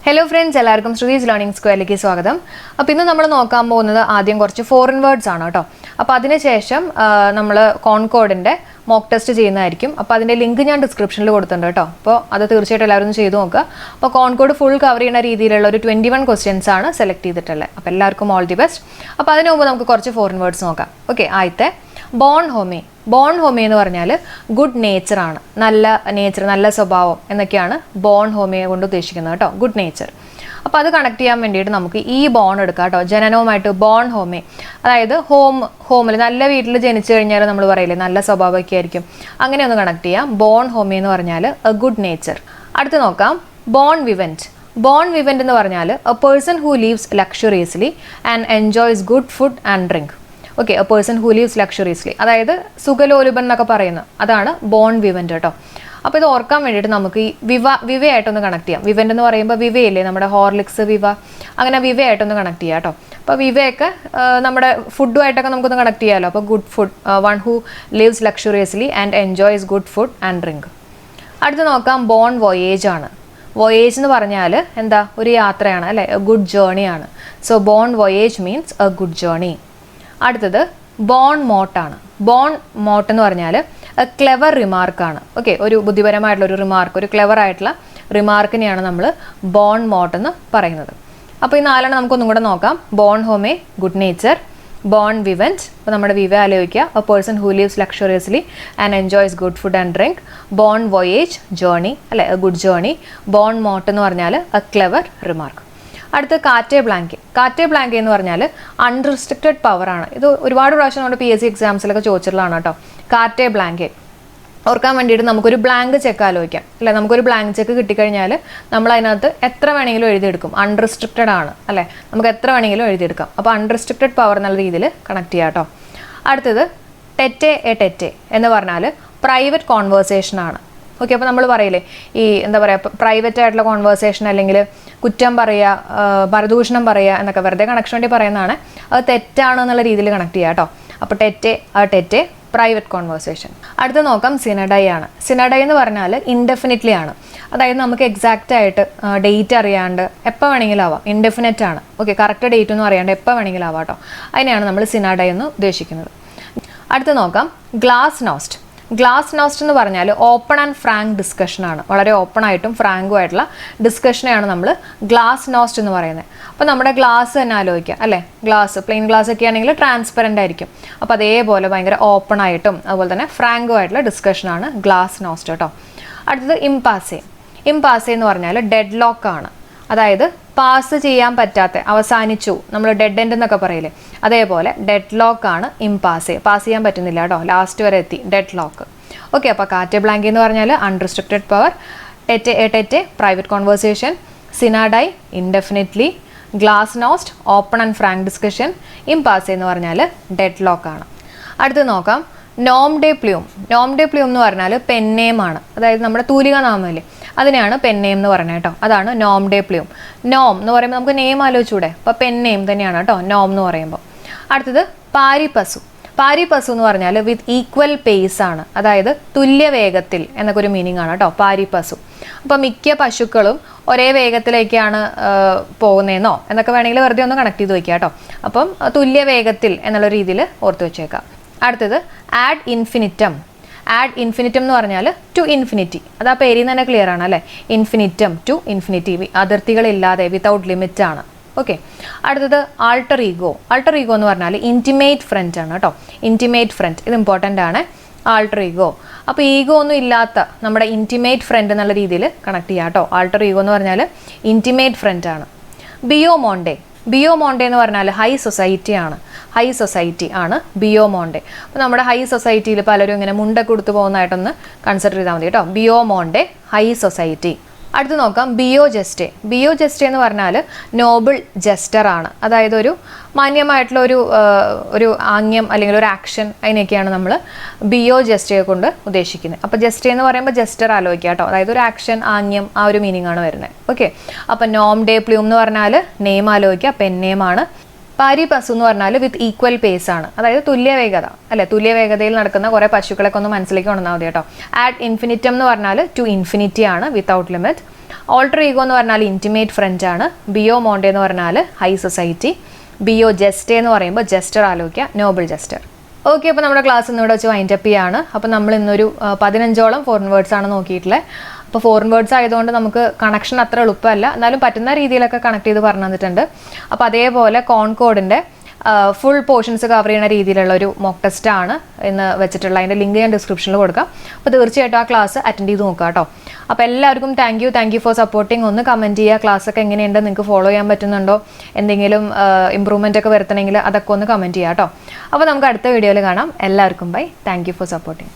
Hello friends, എല്ലാവർക്കും Shruthi's learning സ്ക്വയറിലേക്ക് സ്വാഗതം. അപ്പോൾ ഇന്ന് നമ്മൾ നോക്കാൻ പോകുന്നത് ആദ്യം കുറച്ച് ഫോറിൻ വേർഡ്സ് ആണ് കേട്ടോ. അപ്പോൾ അതിനുശേഷം നമ്മൾ കോൺകോഡിൻ്റെ മോക്ക് ടെസ്റ്റ് ചെയ്യുന്നതായിരിക്കും. അപ്പോൾ അതിൻ്റെ ലിങ്ക് ഞാൻ ഡിസ്ക്രിപ്ഷനിൽ കൊടുത്തിട്ടുണ്ട് കേട്ടോ. അപ്പോൾ അത് തീർച്ചയായിട്ടും എല്ലാവരും ഒന്ന് ചെയ്ത് നോക്കുക. അപ്പോൾ കോൺകോഡ് ഫുൾ കവർ ചെയ്യുന്ന രീതിയിലുള്ള ഒരു 21 ക്വസ്റ്റ്യൻസ് ആണ് സെലക്ട് ചെയ്തിട്ടുള്ളത്. അപ്പോൾ എല്ലാവർക്കും ഓൾ ദി ബെസ്റ്റ്. അപ്പോൾ അതിനു മുമ്പ് നമുക്ക് കുറച്ച് ഫോറിൻ വേർഡ്സ് നോക്കാം. ഓക്കെ, ആദ്യത്തെ ബോൺ ഹോമി. ബോൺ ഹോമി എന്ന് പറഞ്ഞാൽ ഗുഡ് നേച്ചറാണ്, നല്ല നേച്ചർ, നല്ല സ്വഭാവം എന്നൊക്കെയാണ് ബോൺ ഹോമിയെ കൊണ്ട് ഉദ്ദേശിക്കുന്നത് കേട്ടോ. Good nature. അപ്പോൾ അത് കണക്ട് ചെയ്യാൻ വേണ്ടിയിട്ട് നമുക്ക് ഈ ബോൺ എടുക്കാം കേട്ടോ. ജനനവുമായിട്ട് ബോൺ ഹോമി, അതായത് ഹോമിൽ നല്ല വീട്ടിൽ ജനിച്ചു കഴിഞ്ഞാൽ നമ്മൾ പറയില്ലേ നല്ല സ്വഭാവമൊക്കെ ആയിരിക്കും, അങ്ങനെ ഒന്ന് കണക്ട് ചെയ്യാം. ബോൺ ഹോമി എന്ന് പറഞ്ഞാൽ എ ഗുഡ് നേച്ചർ. അടുത്ത് നോക്കാം ബോൺ വിവൻറ്റ്. ബോൺ വിവൻറ്റ് എന്ന് പറഞ്ഞാൽ a person who lives luxuriously and enjoys good food and drink. Okay, a person who lives luxuriously, അതായത് സുഖലോലുപൻ എന്നൊക്കെ പറയുന്നത്, അതാണ് ബോൺ വിവൻറ്റ് കേട്ടോ. അപ്പോൾ ഇത് ഓർക്കാൻ വേണ്ടിയിട്ട് നമുക്ക് ഈ വിവയായിട്ടൊന്ന് കണക്ട് ചെയ്യാം. വിവൻ്റ് എന്ന് പറയുമ്പോൾ വിവയില്ലേ, നമ്മുടെ ഹോർലിക്സ്, വിവ, അങ്ങനെ വിവയായിട്ടൊന്ന് കണക്ട് ചെയ്യാം കേട്ടോ. അപ്പോൾ വിവയൊക്കെ നമ്മുടെ ഫുഡുമായിട്ടൊക്കെ നമുക്കൊന്ന് കണക്ട് ചെയ്യാമല്ലോ. അപ്പോൾ good food, one who lives luxuriously and enjoys good food and drink. അടുത്ത് നോക്കാം ബോൺ വോയേജ് ആണ്. വോയേജ് എന്ന് പറഞ്ഞാൽ എന്താ, ഒരു യാത്രയാണ് അല്ലേ, എ ഗുഡ് ജേർണി ആണ്. So bon voyage means a good journey. അടുത്തത് ബോൺ മോട്ടാണ്. ബോൺ മോട്ട് എന്ന് പറഞ്ഞാൽ എ ക്ലെവർ റിമാർക്കാണ്. ഓക്കെ, ഒരു ബുദ്ധിപരമായിട്ടുള്ള ഒരു റിമാർക്ക്, ഒരു ക്ലെവർ ആയിട്ടുള്ള റിമാർക്കിനെയാണ് നമ്മൾ ബോൺ മോട്ട് എന്ന് പറയുന്നത്. അപ്പോൾ ഈ നാലെണ്ണം നമുക്കൊന്നും കൂടെ നോക്കാം. Bonhomie, good nature. Bon vivant, അപ്പോൾ നമ്മുടെ വിവ ആലോചിക്കുക, a person who lives luxuriously and enjoys good food and drink. Bon voyage, journey അല്ലെ, a good journey. Bon mot എന്ന് പറഞ്ഞാൽ എ ക്ലെവർ റിമാർക്ക്. അടുത്ത് കാറ്റെ ബ്ലാങ്കെ. കാറ്റെ ബ്ലാങ്കെ എന്ന് പറഞ്ഞാൽ അൺറിസ്ട്രിക്റ്റഡ് പവർ ആണ്. ഇത് ഒരുപാട് പ്രാവശ്യം നമ്മുടെ PSC എക്സാംസിലൊക്കെ ചോദിച്ചിട്ടുള്ളതാണ് കേട്ടോ. കാറ്റെ ബ്ലാങ്കെ ഓർക്കാൻ വേണ്ടിയിട്ട് നമുക്കൊരു ബ്ലാങ്ക് ചെക്ക് ആലോചിക്കാം അല്ലേ. നമുക്കൊരു ബ്ലാങ്ക് ചെക്ക് കിട്ടിക്കഴിഞ്ഞാൽ നമ്മൾ അതിനകത്ത് എത്ര വേണമെങ്കിലും എഴുതിയെടുക്കും. അൺറിസ്ട്രിക്റ്റഡ് ആണ് അല്ലേ, നമുക്ക് എത്ര വേണമെങ്കിലും എഴുതിയെടുക്കാം. അപ്പോൾ അൺറിസ്ട്രിക്റ്റഡ് പവർ എന്നുള്ള രീതിയിൽ കണക്ട് ചെയ്യാം കേട്ടോ. അടുത്തത് ടെറ്റെ എ ടെറ്റെ എന്ന് പറഞ്ഞാൽ പ്രൈവറ്റ് കോൺവേഴ്സേഷൻ ആണ്. ഓക്കെ, അപ്പോൾ നമ്മൾ പറയില്ലേ ഈ എന്താ പറയുക, പ്രൈവറ്റ് ആയിട്ടുള്ള കോൺവേഴ്സേഷൻ അല്ലെങ്കിൽ കുറ്റം പറയുക, പരദൂഷണം പറയുക എന്നൊക്കെ വെറുതെ കണക്ഷൻ വേണ്ടി പറയുന്നതാണ്. അത് തെറ്റാണ് എന്നുള്ള രീതിയിൽ കണക്ട് ചെയ്യുക കേട്ടോ. അപ്പോൾ ടെറ്റെ പ്രൈവറ്റ് കോൺവേഴ്സേഷൻ. അടുത്ത് നോക്കാം സിനഡൈ ആണ്. സിനഡൈ എന്ന് പറഞ്ഞാൽ ഇൻഡെഫിനിറ്റ്ലി ആണ്, അതായത് നമുക്ക് എക്സാക്റ്റ് ആയിട്ട് ഡേറ്റ് അറിയാണ്ട് എപ്പോൾ വേണമെങ്കിലും ആവാം. ഇൻഡെഫിനിറ്റ് ആണ്. ഓക്കെ, കറക്റ്റ് ഡേറ്റ് ഒന്നും അറിയാണ്ട് എപ്പോൾ വേണമെങ്കിലും ആവാം കേട്ടോ. അതിനെയാണ് നമ്മൾ സിനഡൈ എന്ന് ഉദ്ദേശിക്കുന്നത്. അടുത്ത് നോക്കാം ഗ്ലാസ് നോസ്റ്റ്. ഗ്ലാസ് നോസ്റ്റ് എന്ന് പറഞ്ഞാൽ ഓപ്പൺ ആൻഡ് ഫ്രാങ്ക് ഡിസ്കഷനാണ്. വളരെ ഓപ്പൺ ആയിട്ടും ഫ്രാങ്കും ആയിട്ടുള്ള ഡിസ്കഷനെയാണ് നമ്മൾ ഗ്ലാസ് നോസ്റ്റ് എന്ന് പറയുന്നത്. അപ്പോൾ നമ്മുടെ ഗ്ലാസ് തന്നെ ആലോചിക്കുക അല്ലേ. ഗ്ലാസ്, പ്ലെയിൻ ഗ്ലാസ് ഒക്കെ ആണെങ്കിൽ ട്രാൻസ്പെറൻ്റ് ആയിരിക്കും. അപ്പോൾ അതേപോലെ ഭയങ്കര ഓപ്പൺ ആയിട്ടും അതുപോലെ തന്നെ ഫ്രാങ്കും ആയിട്ടുള്ള ഡിസ്കഷനാണ് ഗ്ലാസ് നോസ്റ്റ് കേട്ടോ. അടുത്തത് ഇംപാസെ. ഇംപാസെ എന്ന് പറഞ്ഞാൽ ഡെഡ് ലോക്ക് ആണ്, അതായത് പാസ് ചെയ്യാൻ പറ്റാത്ത, അവസാനിച്ചു, നമ്മൾ ഡെഡ് എൻഡ് എന്നൊക്കെ പറയില്ലേ, അതേപോലെ ഡെഡ് ലോക്ക് ആണ് ഇംപാസെ. പാസ് ചെയ്യാൻ പറ്റുന്നില്ല കേട്ടോ, ലാസ്റ്റ് വരെ എത്തി, ഡെഡ് ലോക്ക്. ഓക്കെ, അപ്പോൾ കാറ്റെ ബ്ലാങ്കെ എന്ന് പറഞ്ഞാൽ unrestricted power, tete private conversation, sine die indefinitely, glasnost open and frank discussion, impasse എന്ന് പറഞ്ഞാൽ ഡെഡ് ലോക്ക് ആണ്. അടുത്ത് നോക്കാം നോം ഡെ പ്ലൂം. നോം ഡെ പ്ലൂം എന്ന് പറഞ്ഞാൽ പെന്നേം ആണ്, അതായത് നമ്മുടെ തൂലിക നാമല്ലേ, അതിനെയാണ് പെന്നേം എന്ന് പറയുന്നത് കേട്ടോ. അതാണ് നോം ഡെ പ്ലൂം. നോം എന്ന് പറയുമ്പോൾ നമുക്ക് നെയിം ആലോചിച്ചൂടെ, അപ്പോൾ പെന്നേം തന്നെയാണ് കേട്ടോ നോം എന്ന് പറയുമ്പോൾ. അടുത്തത് പാരിപസു. പാരിപസു എന്ന് പറഞ്ഞാൽ വിത്ത് ഈക്വൽ പേസ് ആണ്, അതായത് തുല്യ വേഗത്തിൽ എന്നൊക്കെ ഒരു മീനിങ് ആണ് കേട്ടോ പാരിപസു. അപ്പോൾ മിക്ക പശുക്കളും ഒരേ വേഗത്തിലേക്കാണ് പോകുന്നതെന്നോ എന്നൊക്കെ വേണമെങ്കിൽ വെറുതെ ഒന്ന് കണക്ട് ചെയ്ത് വയ്ക്കുക കേട്ടോ. അപ്പം തുല്യ വേഗത്തിൽ എന്നുള്ള രീതിയിൽ ഓർത്ത് വെച്ചേക്കാം. അടുത്തത് ആഡ് ഇൻഫിനിറ്റം. ആഡ് ഇൻഫിനിറ്റം എന്ന് പറഞ്ഞാൽ ടു ഇൻഫിനിറ്റി, അത് ആ പേരിൽ നിന്ന് തന്നെ ക്ലിയർ ആണ് അല്ലേ. ഇൻഫിനിറ്റം ടു ഇൻഫിനിറ്റി, അതിർത്തികളില്ലാതെ, വിത്തൗട്ട് ലിമിറ്റ് ആണ്. ഓക്കെ, അടുത്തത് ആൾട്ടർ ഈഗോ. ആൾട്ടർ ഈഗോ എന്ന് പറഞ്ഞാൽ ഇൻറ്റിമേറ്റ് ഫ്രണ്ട് ആണ് കേട്ടോ. ഇൻറ്റിമേറ്റ് ഫ്രണ്ട്, ഇത് ഇമ്പോർട്ടൻ്റ് ആണ്. ആൾട്ടർ ഈഗോ, അപ്പോൾ ഈഗോ ഒന്നും ഇല്ലാത്ത നമ്മുടെ ഇൻറ്റിമേറ്റ് ഫ്രണ്ട് എന്നുള്ള രീതിയിൽ കണക്ട് ചെയ്യാം കേട്ടോ. ആൾട്ടർ ഈഗോ എന്ന് പറഞ്ഞാൽ ഇൻറ്റിമേറ്റ് ഫ്രണ്ട് ആണ്. ബിയോ മോണ്ടെ. ബിയോ മോണ്ടെ എന്ന് പറഞ്ഞാൽ ഹൈ സൊസൈറ്റി ആണ്. ഹൈ സൊസൈറ്റി ആണ് ബിയോ മോണ്ടെ. അപ്പോൾ നമ്മുടെ ഹൈ സൊസൈറ്റിയിൽ പലരും ഇങ്ങനെ മുണ്ടൊക്കെ കൊടുത്തു പോകുന്നതായിട്ടൊന്ന് കൺസിഡർ ചെയ്താൽ മതി കേട്ടോ. ബിയോ മോണ്ടെ ഹൈ സൊസൈറ്റി. അടുത്ത് നോക്കാം ബിയോ ജെസ്റ്റെ. ബിയോ ജെസ്റ്റെ എന്ന് പറഞ്ഞാൽ നോബിൾ ജെസ്റ്റർ ആണ്, അതായത് ഒരു മാന്യമായിട്ടുള്ള ഒരു ആംഗ്യം അല്ലെങ്കിൽ ഒരു ആക്ഷൻ, അതിനൊക്കെയാണ് നമ്മൾ ബിയോ ജെസ്റ്റയെ കൊണ്ട് ഉദ്ദേശിക്കുന്നത്. അപ്പോൾ ജെസ്റ്റെ എന്ന് പറയുമ്പോൾ ജെസ്റ്റർ ആലോചിക്കുക കേട്ടോ, അതായത് ഒരു ആക്ഷൻ, ആംഗ്യം, ആ ഒരു മീനിങ് ആണ് വരുന്നത്. ഓക്കെ, അപ്പോൾ നോം ഡെ പ്ലൂം എന്ന് പറഞ്ഞാൽ നെയിം ആലോചിക്കുക, പെൻ നെയിം ആണ്. പാരിപസു എന്ന് പറഞ്ഞാൽ വിത്ത് ഈക്വൽ പേസ് ആണ്, അതായത് തുല്യ വേഗത അല്ലെ, തുല്യ വേഗതയിൽ നടക്കുന്ന കുറേ പശുക്കളൊക്കെ ഒന്ന് മനസ്സിലേക്ക് കൊണ്ടുവന്നാൽ മതി കേട്ടോ. ആഡ് ഇൻഫിനിറ്റം എന്ന് പറഞ്ഞാൽ ടു ഇൻഫിനിറ്റി ആണ്, വിത്തൗട്ട് ലിമിറ്റ്. ഓൾട്ടർ ഈഗോ എന്ന് പറഞ്ഞാൽ ഇൻറ്റിമേറ്റ് ഫ്രണ്ട് ആണ്. ബിയോ മോണ്ടെ എന്ന് പറഞ്ഞാൽ ഹൈ സൊസൈറ്റി. ബിയോ ജെസ്റ്റേ എന്ന് പറയുമ്പോൾ ജസ്റ്റർ ആലോചിക്കുക, നോബിൾ ജസ്റ്റർ. ഓക്കെ, അപ്പോൾ നമ്മുടെ ക്ലാസ് ഇന്നിവിടെ വെച്ച് വൈൻഡപ്പ് ചെയ്യാണ്. അപ്പോൾ നമ്മൾ ഇന്നൊരു 15ഓളം ഫോറിൻ വേർഡ്സ് ആണ് നോക്കിയിട്ടുള്ളത്. അപ്പോൾ ഫോറിൻ വേർഡ്സ് ആയതുകൊണ്ട് നമുക്ക് കണക്ഷൻ അത്ര എളുപ്പമല്ല, എന്നാലും പറ്റുന്ന രീതിയിലൊക്കെ കണക്ട് ചെയ്ത് പറഞ്ഞു തന്നിട്ടുണ്ട്. അപ്പോൾ അതേപോലെ കോൺകോഡിൻ്റെ ഫുൾ പോർഷൻസ് കവർ ചെയ്യുന്ന രീതിയിലുള്ള ഒരു മോക്ക് ടെസ്റ്റ് ആണ് ഇന്ന് വെച്ചിട്ടുള്ള. അതിൻ്റെ ലിങ്ക് ഞാൻ ഡിസ്ക്രിപ്ഷനിൽ കൊടുക്കാം. അപ്പോൾ തീർച്ചയായിട്ടും ആ ക്ലാസ് അറ്റൻഡ് ചെയ്ത് നോക്കുക കേട്ടോ. അപ്പോൾ എല്ലാവർക്കും താങ്ക് യു ഫോർ സപ്പോർട്ടിങ്. ഒന്ന് കമൻറ്റ് ചെയ്യുക, ക്ലാസ്സൊക്കെ എങ്ങനെയുണ്ട്, നിങ്ങൾക്ക് ഫോളോ ചെയ്യാൻ പറ്റുന്നുണ്ടോ, എന്തെങ്കിലും ഇമ്പ്രൂവ്മെൻ്റ് ഒക്കെ വരുത്തണമെങ്കിൽ അതൊക്കെ ഒന്ന് കമൻറ്റ് ചെയ്യുക കേട്ടോ. അപ്പോൾ നമുക്ക് അടുത്ത വീഡിയോയിൽ കാണാം. എല്ലാവർക്കും bye. Thank you for supporting.